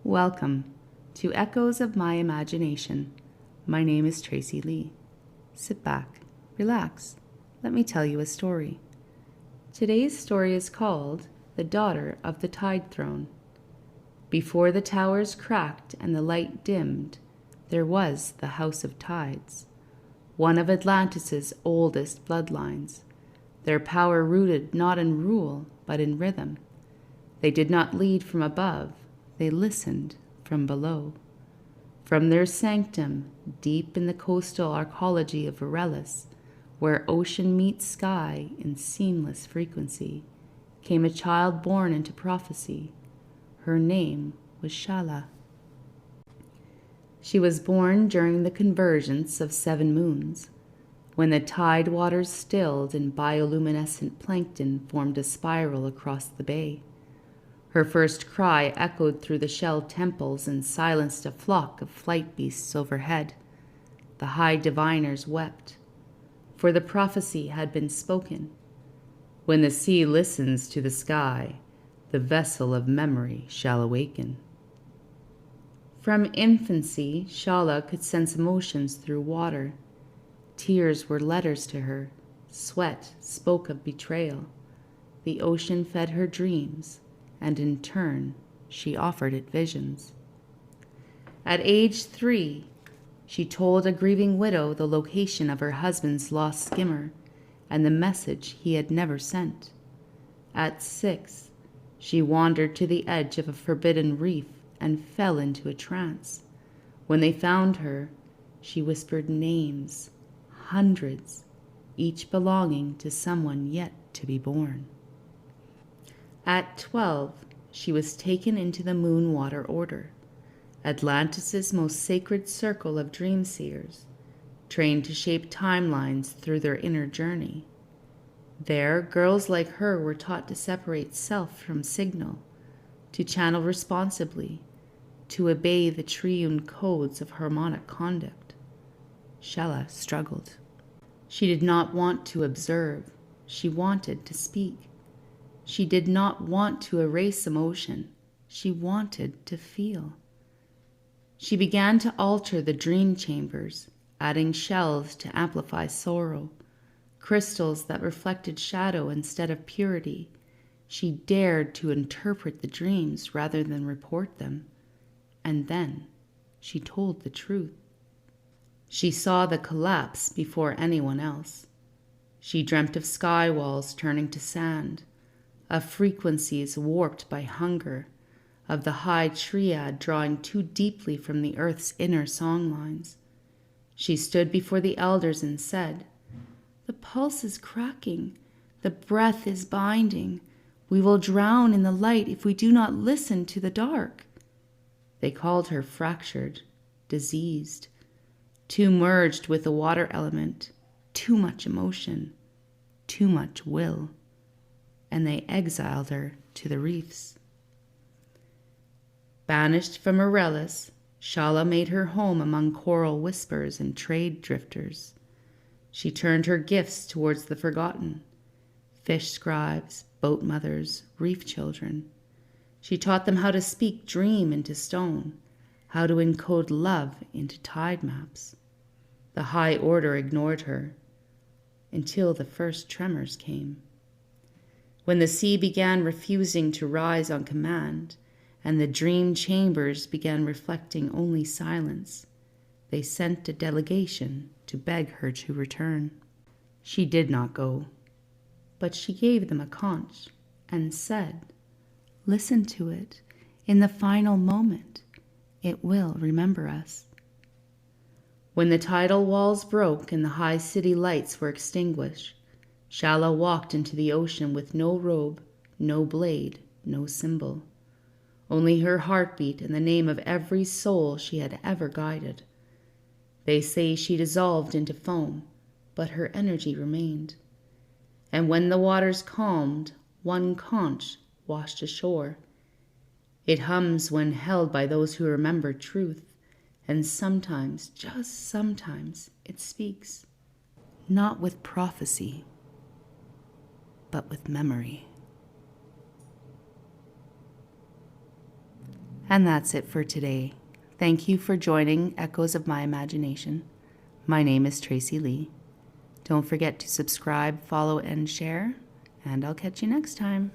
Welcome to Echoes of My Imagination. My name is Tracy Lee. Sit back, relax, let me tell you a story. Today's story is called The Daughter of the Tide Throne. Before the towers cracked and the light dimmed, there was the House of Tides, one of Atlantis' oldest bloodlines, their power rooted not in rule but in rhythm. They did not lead from above, they listened from below. From their sanctum, deep in the coastal arcology of Aurelis, where ocean meets sky in seamless frequency, came a child born into prophecy. Her name was Sha'lla. She was born during the convergence of 7 moons, when the tide waters stilled and bioluminescent plankton formed a spiral across the bay. Her first cry echoed through the shelled temples and silenced a flock of flight beasts overhead. The high diviners wept, for the prophecy had been spoken. When the sea listens to the sky, the vessel of memory shall awaken. From infancy, Sha'lla could sense emotions through water. Tears were letters to her. Sweat spoke of betrayal. The ocean fed her dreams, and in turn, she offered it visions. At age 3, she told a grieving widow the location of her husband's lost skimmer and the message he had never sent. At 6, she wandered to the edge of a forbidden reef and fell into a trance. When they found her, she whispered names, hundreds, each belonging to someone yet to be born. At 12, she was taken into the Moon Water Order, Atlantis' most sacred circle of dream seers, trained to shape timelines through their inner journey. There, girls like her were taught to separate self from signal, to channel responsibly, to obey the triune codes of harmonic conduct. Sha'lla struggled. She did not want to observe, she wanted to speak. She did not want to erase emotion, she wanted to feel. She began to alter the dream chambers, adding shells to amplify sorrow, crystals that reflected shadow instead of purity. She dared to interpret the dreams rather than report them. And then she told the truth. She saw the collapse before anyone else. She dreamt of sky walls turning to sand, of frequencies warped by hunger, of the high triad drawing too deeply from the earth's inner songlines. She stood before the elders and said, "The pulse is cracking, the breath is binding. We will drown in the light if we do not listen to the dark." They called her fractured, diseased, too merged with the water element, too much emotion, too much will. And they exiled her to the reefs. Banished from Aurelis, Sha'lla made her home among coral whispers and trade drifters. She turned her gifts towards the forgotten, fish scribes, boat mothers, reef children. She taught them how to speak dream into stone, how to encode love into tide maps. The high order ignored her, until the first tremors came. When the sea began refusing to rise on command, and the dream chambers began reflecting only silence, they sent a delegation to beg her to return. She did not go, but she gave them a conch and said, "Listen to it. In the final moment, it will remember us." When the tidal walls broke and the high city lights were extinguished, Sha'lla walked into the ocean with no robe, no blade, no symbol. Only her heartbeat and the name of every soul she had ever guided. They say she dissolved into foam, but her energy remained. And when the waters calmed, one conch washed ashore. It hums when held by those who remember truth, and sometimes, just sometimes, it speaks, not with prophecy, but with memory. And that's it for today. Thank you for joining Echoes of My Imagination. My name is Tracy Lee. Don't forget to subscribe, follow, and share, and I'll catch you next time.